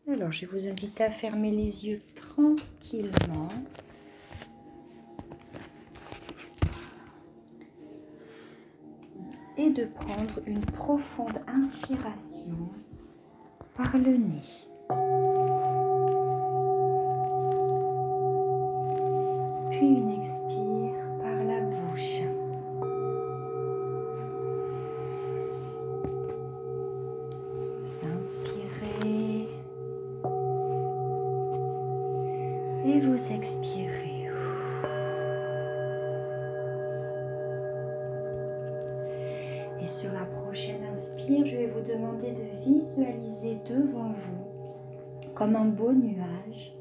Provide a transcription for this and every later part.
Alors, je vais vous inviter à fermer les yeux tranquillement. Et de prendre une profonde inspiration par le nez. Puis une expire par la bouche. S'inspirez et vous expirez. Et sur la prochaine inspire, je vais vous demander de visualiser devant vous comme un beau nuage.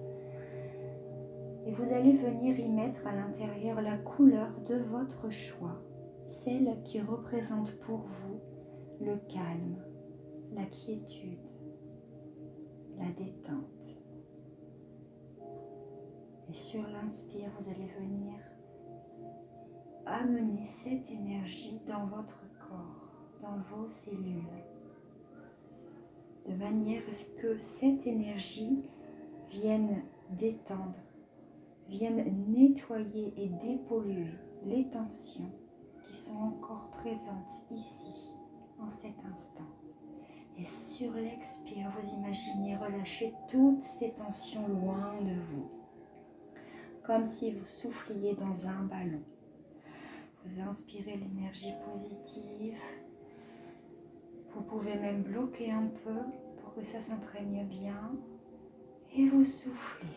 Et vous allez venir y mettre à l'intérieur la couleur de votre choix, celle qui représente pour vous le calme, la quiétude, la détente. Et sur l'inspire, vous allez venir amener cette énergie dans votre corps, dans vos cellules, de manière à ce que cette énergie vienne détendre, vienne nettoyer et dépolluer les tensions qui sont encore présentes ici, en cet instant. Et sur l'expire, vous imaginez relâcher toutes ces tensions loin de vous, comme si vous souffliez dans un ballon. Vous inspirez l'énergie positive. Vous pouvez même bloquer un peu pour que ça s'imprègne bien. Et vous soufflez.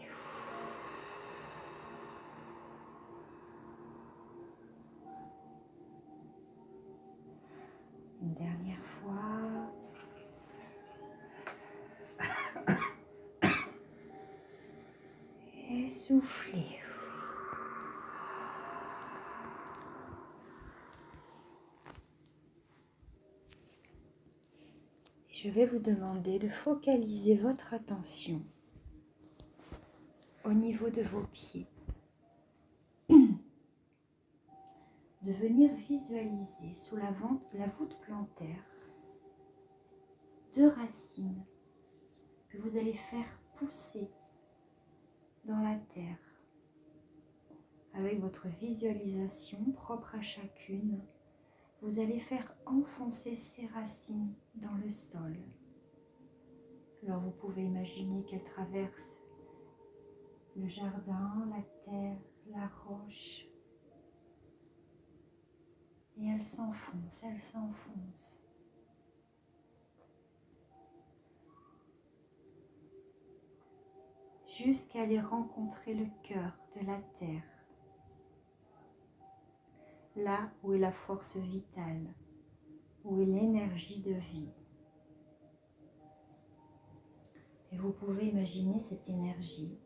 Une dernière fois. Et soufflez. Je vais vous demander de focaliser votre attention au niveau de vos pieds. De venir visualiser sous la voûte plantaire 2 racines que vous allez faire pousser dans la terre. Avec votre visualisation propre à chacune, vous allez faire enfoncer ces racines dans le sol. Alors vous pouvez imaginer qu'elles traversent le jardin, la terre, la roche. Et elles s'enfoncent, jusqu'à aller rencontrer le cœur de la terre. Là où est la force vitale, où est l'énergie de vie. Et vous pouvez imaginer cette énergie,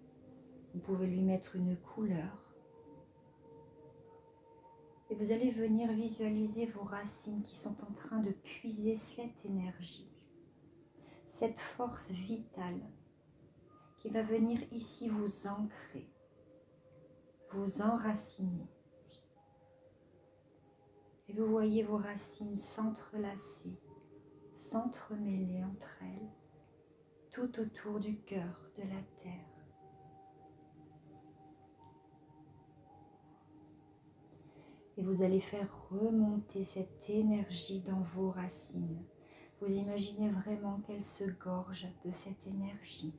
vous pouvez lui mettre une couleur. Et vous allez venir visualiser vos racines qui sont en train de puiser cette énergie, cette force vitale qui va venir ici vous ancrer, vous enraciner. Et vous voyez vos racines s'entrelacer, s'entremêler entre elles, tout autour du cœur de la terre. Et vous allez faire remonter cette énergie dans vos racines. Vous imaginez vraiment qu'elles se gorgent de cette énergie.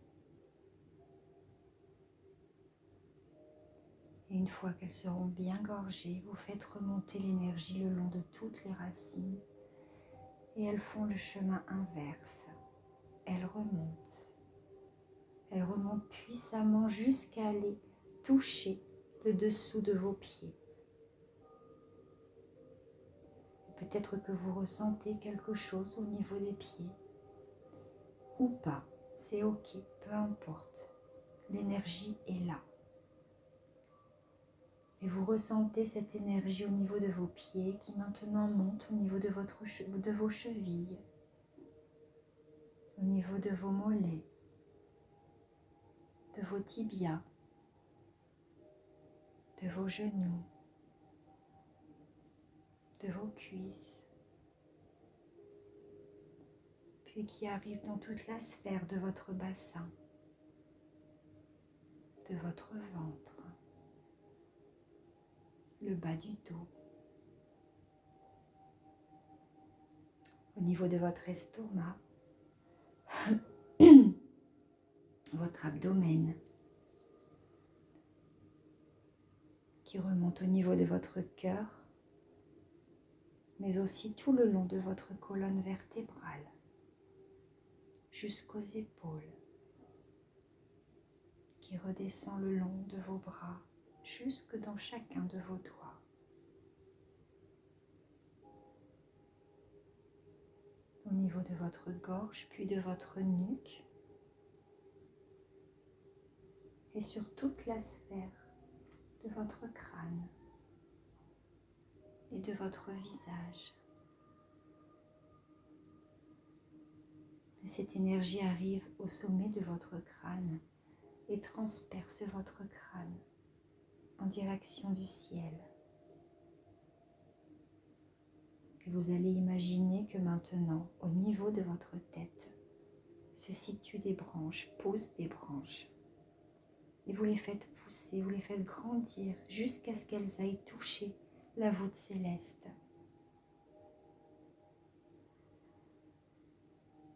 Et une fois qu'elles seront bien gorgées, vous faites remonter l'énergie le long de toutes les racines. Et elles font le chemin inverse. Elles remontent. Elles remontent puissamment jusqu'à aller toucher le dessous de vos pieds. Peut-être que vous ressentez quelque chose au niveau des pieds. Ou pas, c'est ok, peu importe. L'énergie est là. Et vous ressentez cette énergie au niveau de vos pieds qui maintenant monte au niveau de vos chevilles, au niveau de vos mollets, de vos tibias, de vos genoux, de vos cuisses. puis qui arrive dans toute la sphère de votre bassin, de votre ventre, le bas du dos, au niveau de votre estomac, votre abdomen, qui remonte au niveau de votre cœur, mais aussi tout le long de votre colonne vertébrale, jusqu'aux épaules, qui redescend le long de vos bras, jusque dans chacun de vos doigts. Au niveau de votre gorge, puis de votre nuque, et sur toute la sphère de votre crâne et de votre visage. Et cette énergie arrive au sommet de votre crâne et transperce votre crâne en direction du ciel. Et vous allez imaginer que maintenant, au niveau de votre tête, se situent des branches, poussent des branches. Et vous les faites pousser, vous les faites grandir jusqu'à ce qu'elles aillent toucher la voûte céleste.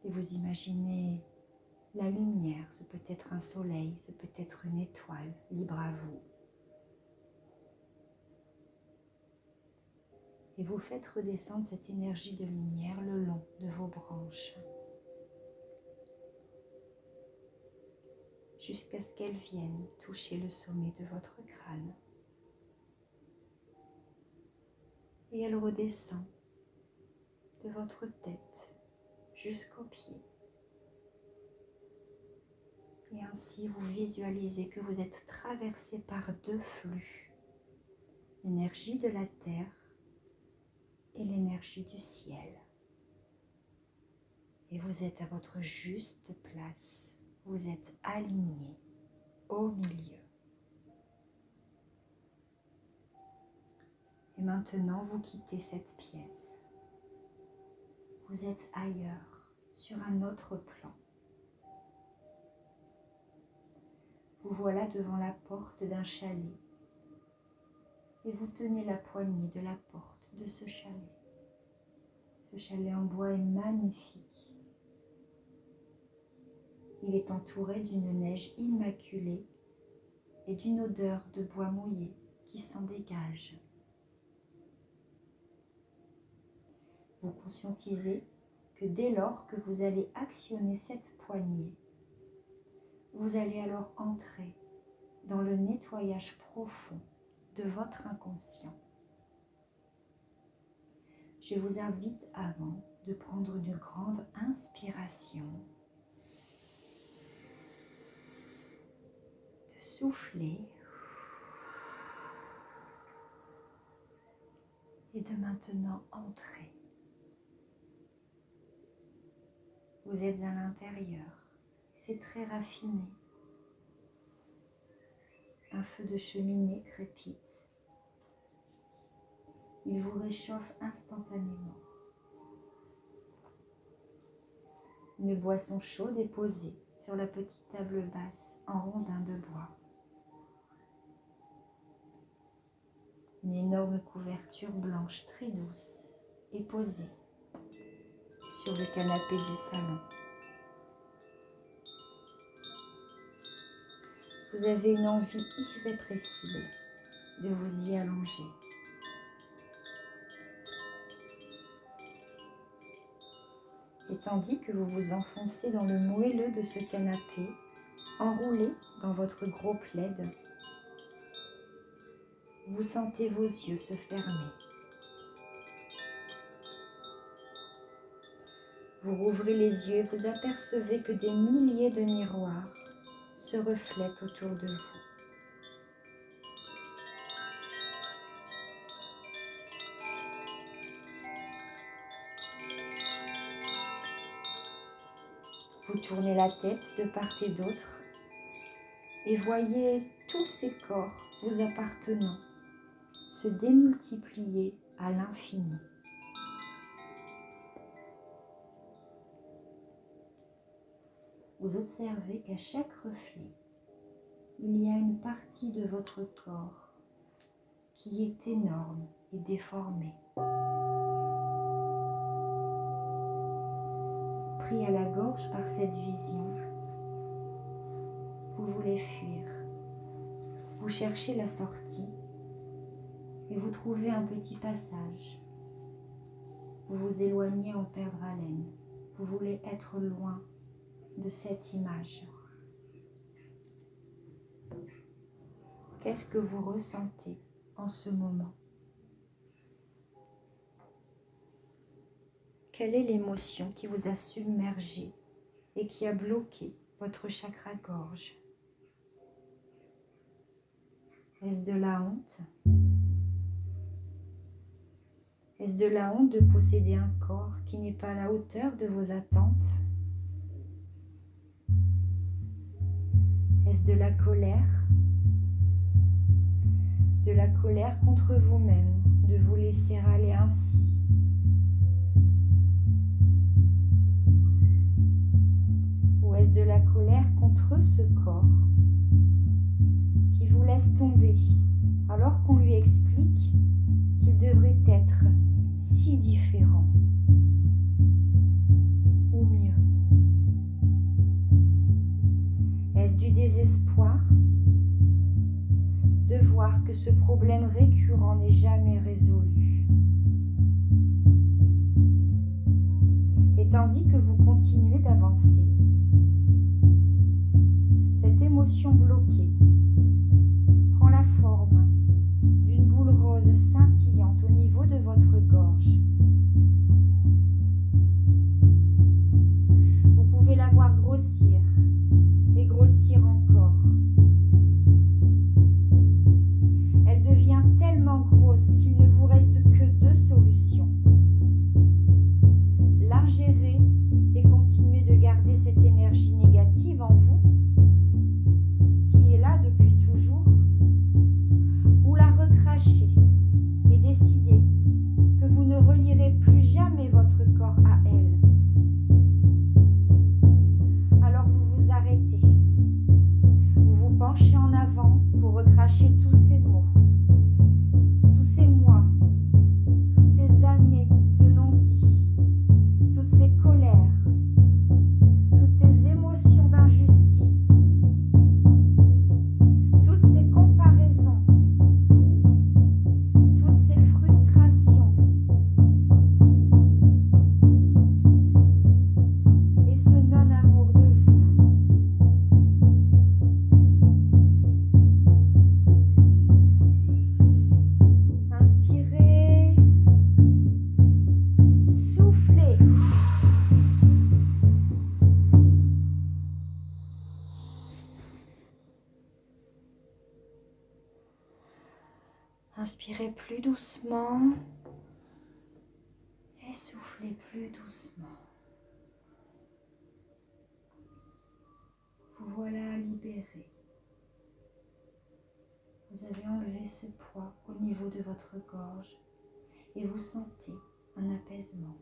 Et vous imaginez la lumière, ce peut être un soleil, ce peut être une étoile, libre à vous. Et vous faites redescendre cette énergie de lumière le long de vos branches, jusqu'à ce qu'elle vienne toucher le sommet de votre crâne. Et elle redescend de votre tête jusqu'aux pieds. Et ainsi vous visualisez que vous êtes traversé par deux flux, l'énergie de la terre et l'énergie du ciel. Et vous êtes à votre juste place, vous êtes aligné au milieu. Et maintenant, vous quittez cette pièce. Vous êtes ailleurs, sur un autre plan. Vous voilà devant la porte d'un chalet. Et vous tenez la poignée de la porte de ce chalet. Ce chalet en bois est magnifique. Il est entouré d'une neige immaculée et d'une odeur de bois mouillé qui s'en dégage. Vous conscientisez que dès lors que vous allez actionner cette poignée, vous allez alors entrer dans le nettoyage profond de votre inconscient. Je vous invite avant de prendre une grande inspiration, de souffler et de maintenant entrer. Vous êtes à l'intérieur, c'est très raffiné. Un feu de cheminée crépite. Il vous réchauffe instantanément. Une boisson chaude est posée sur la petite table basse en rondin de bois. Une énorme couverture blanche très douce est posée sur le canapé du salon. Vous avez une envie irrépressible de vous y allonger. Et tandis que vous vous enfoncez dans le moelleux de ce canapé, enroulé dans votre gros plaid, vous sentez vos yeux se fermer. Vous rouvrez les yeux et vous apercevez que des milliers de miroirs se reflètent autour de vous. Vous tournez la tête de part et d'autre et voyez tous ces corps vous appartenant se démultiplier à l'infini. vous observez qu'à chaque reflet, il y a une partie de votre corps qui est énorme et déformée. Pris à la gorge par cette vision, vous voulez fuir. Vous cherchez la sortie et vous trouvez un petit passage. Vous vous éloignez en perdre haleine. Vous voulez être loin de cette image. Qu'est-ce que vous ressentez en ce moment? Quelle est l'émotion qui vous a submergé et qui a bloqué votre chakra-gorge? Est-ce de la honte? Est-ce de la honte de posséder un corps qui n'est pas à la hauteur de vos attentes? Est-ce de la colère? De la colère contre vous-même, de vous laisser aller ainsi? Ou est-ce de la colère contre ce corps qui vous laisse tomber alors qu'on lui explique qu'il devrait être si différent ou mieux? Est-ce du désespoir de voir que ce problème récurrent n'est jamais résolu? Et tandis que vous continuez d'avancer, cette émotion bloquée prend la forme d'une boule rose scintillante au niveau de votre gorge. Vous pouvez la voir grossir et grossir encore. Elle devient tellement grosse qu'il ne vous reste que deux solutions. L'ingérer et continuer de garder cette énergie négative en vous, qui est là depuis toujours, ou la recracher et décider que vous ne relierez plus jamais votre corps à elle. Alors vous vous arrêtez, vous vous penchez en avant pour recracher tous ces mots, tous ces mois, toutes ces années de non-dit, toutes ces colères, toutes ces émotions d'injustice, toutes ces comparaisons, toutes ces frustrations et ce non-amour de vous. Inspirez, soufflez. Inspirez plus doucement et soufflez plus doucement. Vous voilà libéré. Vous avez enlevé ce poids au niveau de votre gorge et vous sentez un apaisement.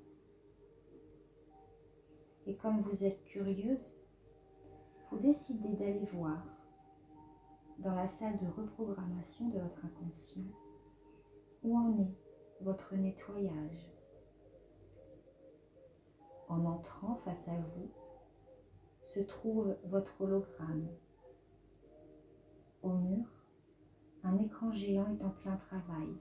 Et comme vous êtes curieuse, vous décidez d'aller voir dans la salle de reprogrammation de votre inconscient où en est votre nettoyage. En entrant face à vous se trouve votre hologramme. Au mur, un écran géant est en plein travail.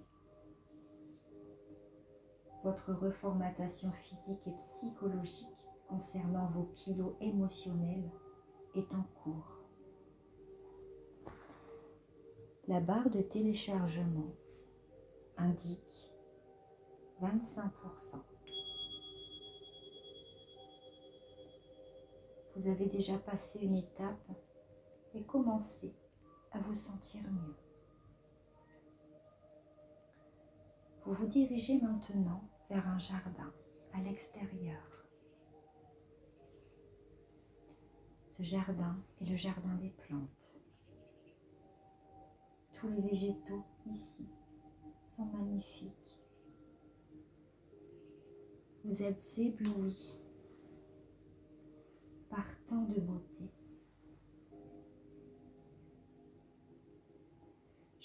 Votre reformatation physique et psychologique concernant vos kilos émotionnels est en cours. La barre de téléchargement indique 25%. Vous avez déjà passé une étape et commencé à vous sentir mieux. Vous vous dirigez maintenant vers un jardin à l'extérieur. Ce jardin est le jardin des plantes. Tous les végétaux ici sont magnifiques. Vous êtes ébloui par tant de beauté.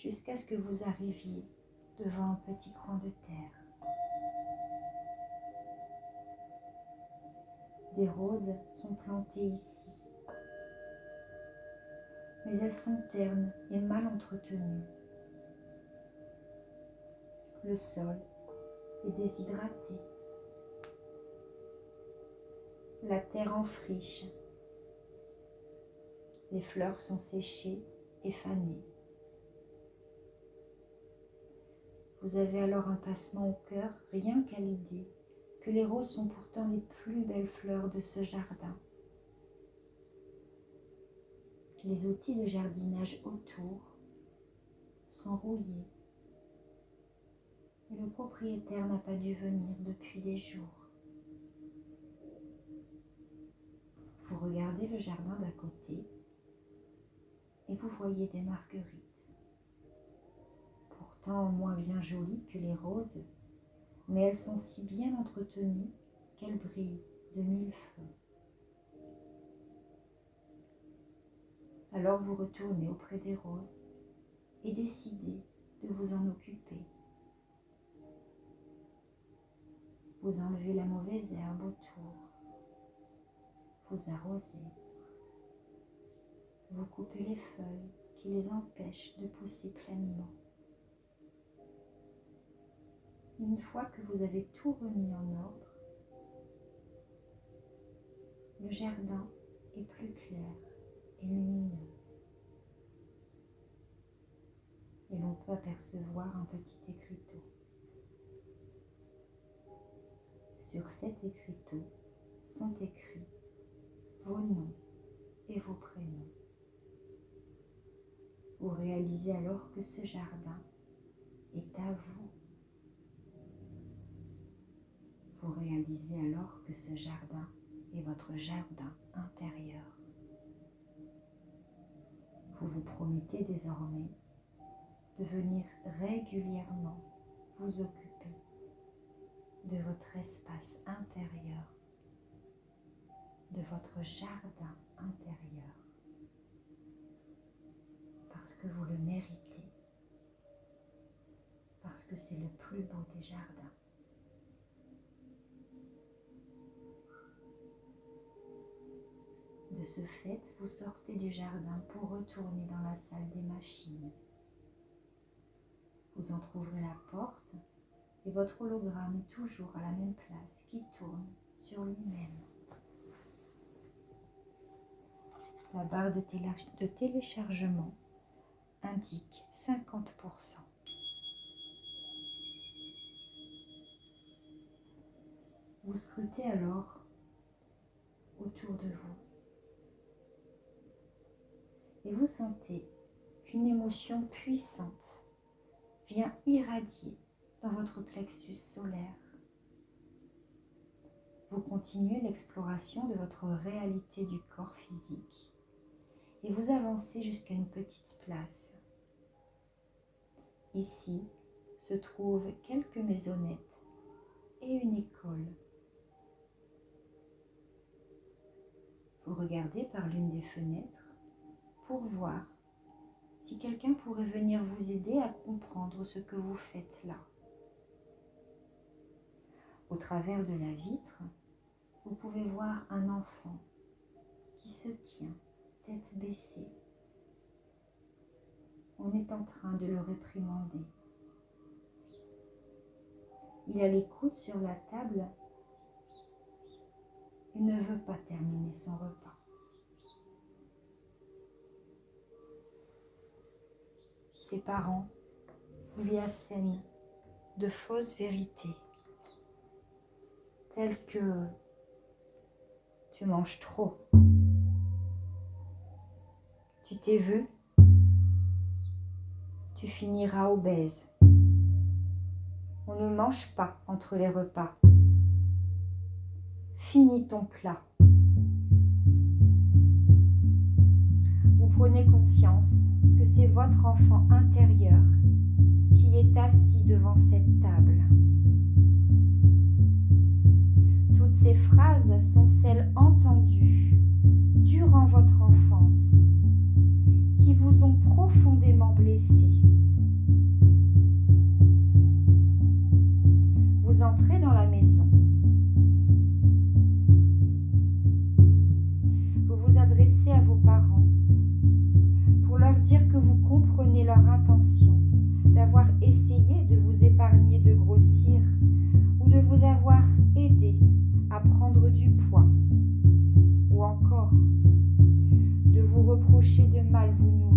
jusqu'à ce que vous arriviez devant un petit coin de terre. Des roses sont plantées ici, mais elles sont ternes et mal entretenues. Le sol est déshydraté. La terre en friche. Les fleurs sont séchées et fanées. Vous avez alors un passement au cœur, rien qu'à l'idée que les roses sont pourtant les plus belles fleurs de ce jardin. Les outils de jardinage autour sont rouillés et le propriétaire n'a pas dû venir depuis des jours. Vous regardez le jardin d'à côté et vous voyez des marguerites, pourtant moins bien jolies que les roses, mais elles sont si bien entretenues qu'elles brillent de mille feux. Alors vous retournez auprès des roses et décidez de vous en occuper. Vous enlevez la mauvaise herbe autour, vous arrosez, vous coupez les feuilles qui les empêchent de pousser pleinement. Une fois que vous avez tout remis en ordre, le jardin est plus clair et lumineux. Et l'on peut apercevoir un petit écriteau. Sur cet écriteau sont écrits vos noms et vos prénoms. Vous réalisez alors que ce jardin est à vous. Vous réalisez alors que ce jardin est votre jardin intérieur. Vous vous promettez désormais de venir régulièrement vous occuper de votre espace intérieur, de votre jardin intérieur, parce que vous le méritez, parce que c'est le plus beau des jardins. De ce fait, vous sortez du jardin pour retourner dans la salle des machines. Vous entrouvrez la porte et votre hologramme est toujours à la même place qui tourne sur lui-même. La barre de téléchargement indique 50%. Vous scrutez alors autour de vous et vous sentez qu'une émotion puissante vient irradier dans votre plexus solaire. Vous continuez l'exploration de votre réalité du corps physique et vous avancez jusqu'à une petite place. Ici se trouvent quelques maisonnettes et une école. Vous regardez par l'une des fenêtres pour voir si quelqu'un pourrait venir vous aider à comprendre ce que vous faites là. Au travers de la vitre, vous pouvez voir un enfant qui se tient, tête baissée. On est en train de le réprimander. Il a les coudes sur la table et ne veut pas terminer son repas. Ses parents lui assènent de fausses vérités, telles que « tu manges trop »,« tu t'es vu »,« tu finiras obèse »,« on ne mange pas entre les repas »,« finis ton plat ». Vous prenez conscience que c'est votre enfant intérieur qui est assis devant cette table. Toutes ces phrases sont celles entendues durant votre enfance qui vous ont profondément blessé vous entrez dans la maison. Vous vous adressez à vos parents pour leur dire que vous comprenez leur intention d'avoir essayé de vous épargner de grossir ou de vous avoir aidé à prendre du poids, ou encore de vous reprocher de mal vous nourrir.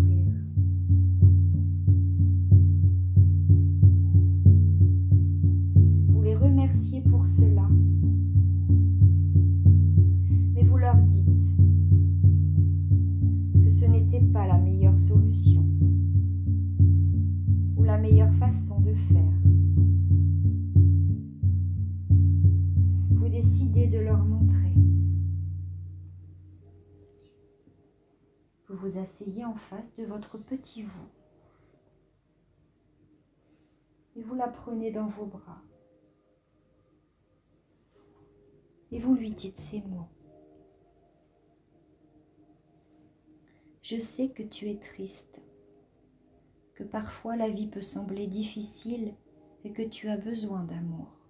Vous les remerciez pour cela, mais vous leur dites que ce n'était pas la meilleure solution ou la meilleure façon de faire. Vous décidez de leur montrer. Vous vous asseyez en face de votre petit vous et vous la prenez dans vos bras et vous lui dites ces mots. Je sais que tu es triste, que parfois la vie peut sembler difficile et que tu as besoin d'amour.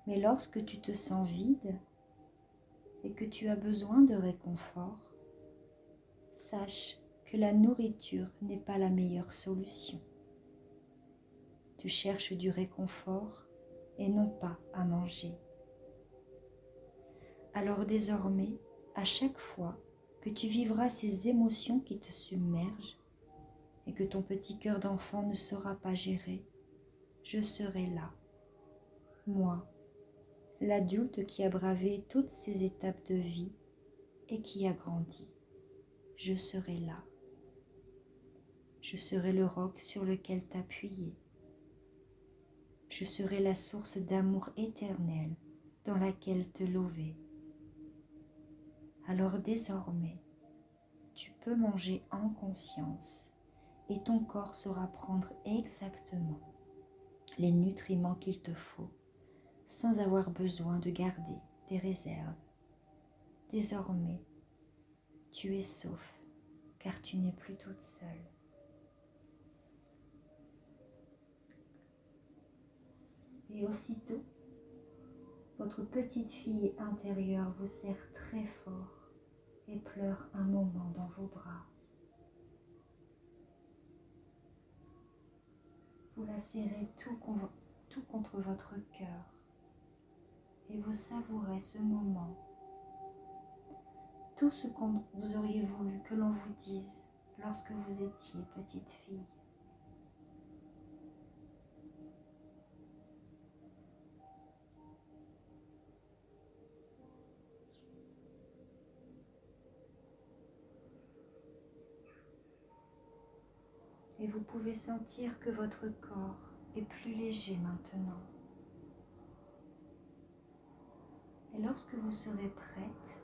Mais lorsque tu te sens vide et que tu as besoin de réconfort, sache que la nourriture n'est pas la meilleure solution. Tu cherches du réconfort et non pas à manger. Alors désormais, à chaque fois que tu vivras ces émotions qui te submergent et que ton petit cœur d'enfant ne saura pas gérer, je serai là, moi, l'adulte qui a bravé toutes ces étapes de vie et qui a grandi. Je serai là. Je serai le roc sur lequel t'appuyer. Je serai la source d'amour éternel dans laquelle te lever. Alors désormais, tu peux manger en conscience et ton corps saura prendre exactement les nutriments qu'il te faut sans avoir besoin de garder des réserves. Désormais, tu es sauf car tu n'es plus toute seule. Et aussitôt, votre petite fille intérieure vous serre très fort et pleure un moment dans vos bras. Vous la serrez tout contre votre cœur et vous savourez ce moment. Tout ce que vous auriez voulu que l'on vous dise lorsque vous étiez petite fille. Et vous pouvez sentir que votre corps est plus léger maintenant. Et lorsque vous serez prête,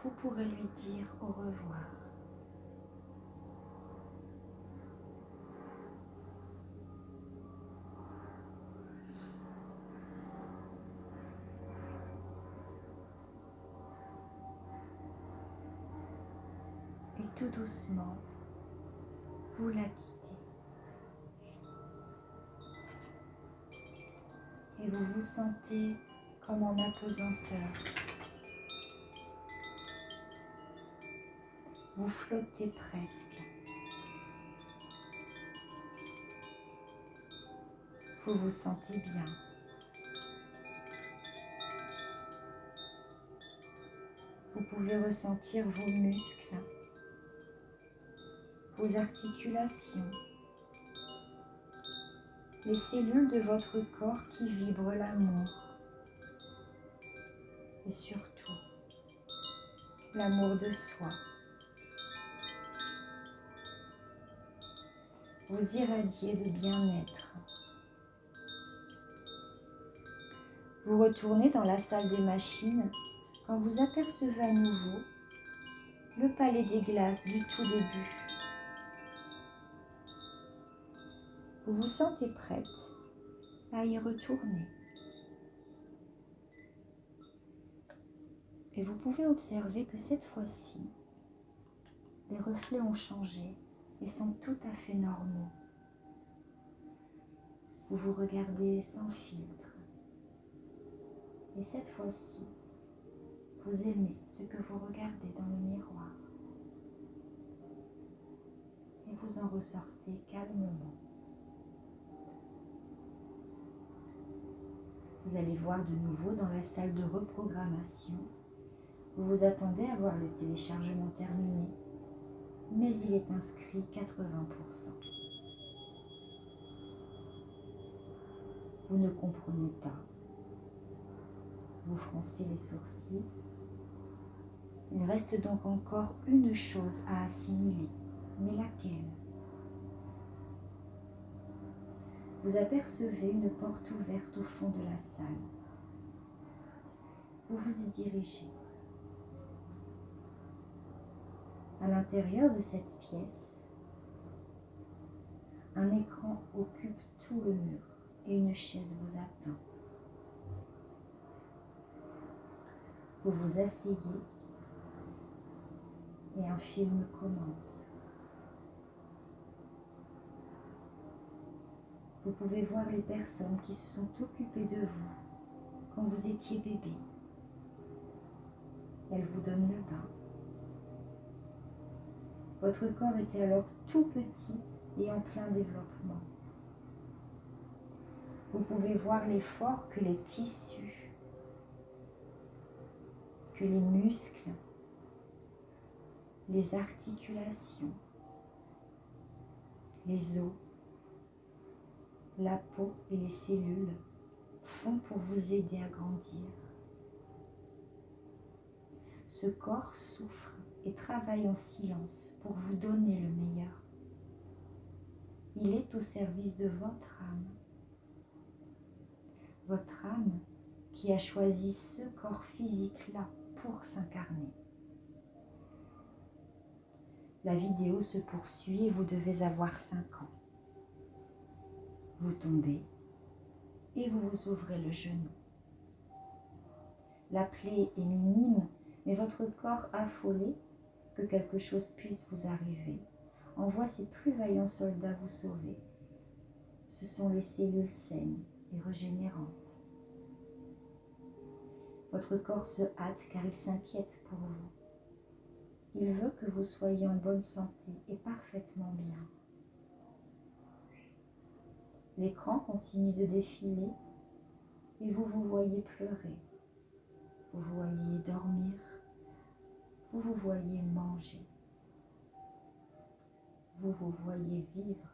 vous pourrez lui dire au revoir. Et tout doucement, vous la quittez. Et vous vous sentez comme en apesanteur. Vous flottez presque. Vous vous sentez bien. Vous pouvez ressentir vos muscles, vos articulations, les cellules de votre corps qui vibrent l'amour. Et surtout, l'amour de soi. Vous irradiez de bien-être. Vous retournez dans la salle des machines quand vous apercevez à nouveau le palais des glaces du tout début. Vous vous sentez prête à y retourner. Et vous pouvez observer que cette fois-ci, les reflets ont changé et sont tout à fait normaux. Vous vous regardez sans filtre. Et cette fois-ci, vous aimez ce que vous regardez dans le miroir. Et vous en ressortez calmement. Vous allez voir de nouveau dans la salle de reprogrammation. Vous vous attendez à voir le téléchargement terminé, mais il est inscrit 80%. Vous ne comprenez pas. Vous froncez les sourcils. Il reste donc encore une chose à assimiler, mais laquelle? Vous apercevez une porte ouverte au fond de la salle. Vous vous y dirigez. À l'intérieur de cette pièce, un écran occupe tout le mur et une chaise vous attend. Vous vous asseyez et un film commence. Vous pouvez voir les personnes qui se sont occupées de vous quand vous étiez bébé. Elles vous donnent le bain. Votre corps était alors tout petit et en plein développement. Vous pouvez voir l'effort que les tissus, que les muscles, les articulations, les os, la peau et les cellules font pour vous aider à grandir. Ce corps souffre et travaille en silence pour vous donner le meilleur. Il est au service de votre âme. Votre âme qui a choisi ce corps physique-là pour s'incarner. La vidéo se poursuit et vous devez avoir 5 ans. Vous tombez et vous vous ouvrez le genou. La plaie est minime, mais votre corps affolé que quelque chose puisse vous arriver envoie ses plus vaillants soldats vous sauver. Ce sont les cellules saines et régénérantes. Votre corps se hâte car il s'inquiète pour vous. Il veut que vous soyez en bonne santé et parfaitement bien. L'écran continue de défiler et vous vous voyez pleurer. Vous vous voyez dormir. Vous vous voyez manger. Vous vous voyez vivre.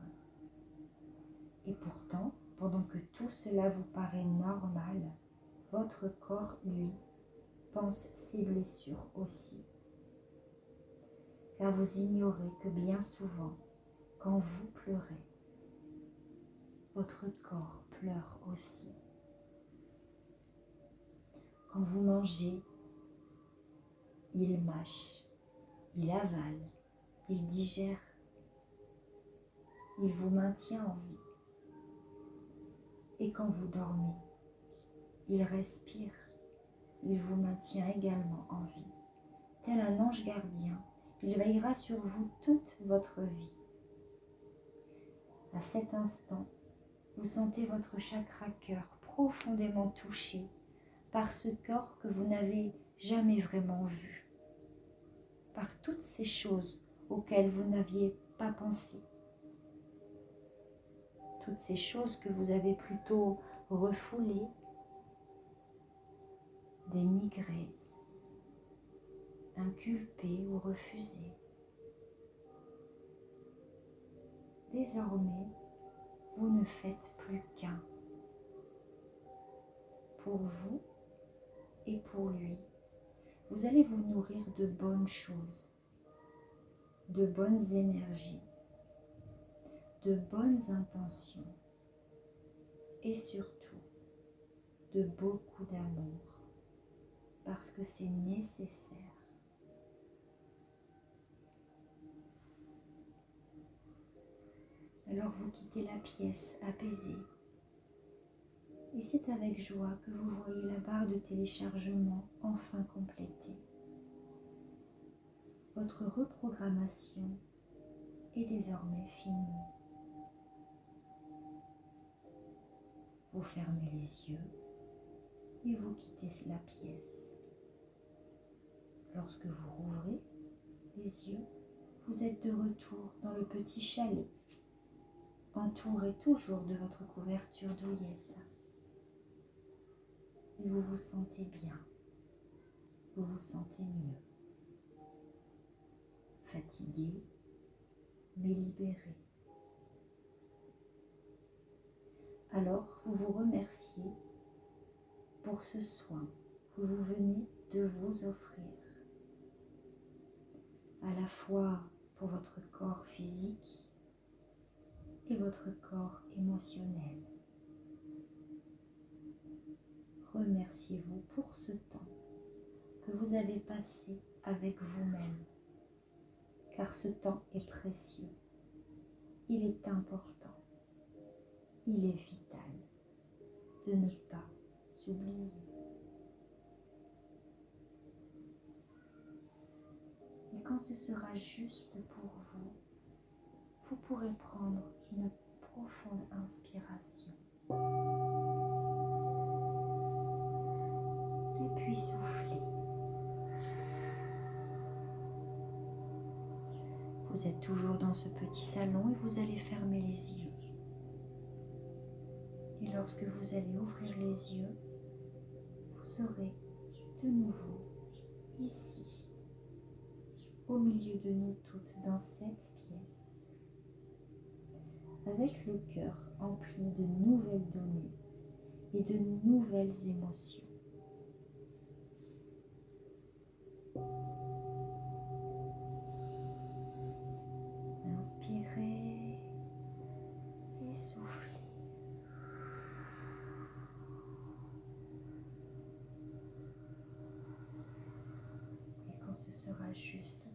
Et pourtant, pendant que tout cela vous paraît normal, votre corps, lui, pense ses blessures aussi. Car vous ignorez que bien souvent, quand vous pleurez, votre corps pleure aussi. Quand vous mangez, il mâche, il avale, il digère, il vous maintient en vie. Et quand vous dormez, il respire, il vous maintient également en vie. Tel un ange gardien, il veillera sur vous toute votre vie. À cet instant, vous sentez votre chakra cœur profondément touché par ce corps que vous n'avez jamais vraiment vu, par toutes ces choses auxquelles vous n'aviez pas pensé, toutes ces choses que vous avez plutôt refoulées, dénigrées, inculpées ou refusées. Désormais, vous ne faites plus qu'un. Pour vous et pour lui, vous allez vous nourrir de bonnes choses, de bonnes énergies, de bonnes intentions et surtout de beaucoup d'amour, parce que c'est nécessaire. Alors vous quittez la pièce apaisée. Et c'est avec joie que vous voyez la barre de téléchargement enfin complétée. Votre reprogrammation est désormais finie. vous fermez les yeux et vous quittez la pièce. Lorsque vous rouvrez les yeux, vous êtes de retour dans le petit chalet, entouré toujours de votre couverture douillette. Et vous vous sentez bien, vous vous sentez mieux, fatigué mais libéré. Alors vous vous remerciez pour ce soin que vous venez de vous offrir, à la fois pour votre corps physique et votre corps émotionnel. Remerciez-vous pour ce temps que vous avez passé avec vous-même, car ce temps est précieux, il est important, il est vital de ne pas s'oublier. Et quand ce sera juste pour vous, vous pourrez prendre une profonde inspiration. Et puis souffler. Vous êtes toujours dans ce petit salon et vous allez fermer les yeux. Et lorsque vous allez ouvrir les yeux, vous serez de nouveau ici, au milieu de nous toutes, dans cette pièce, avec le cœur empli de nouvelles données et de nouvelles émotions. Inspirez et soufflez. Et quand ce sera juste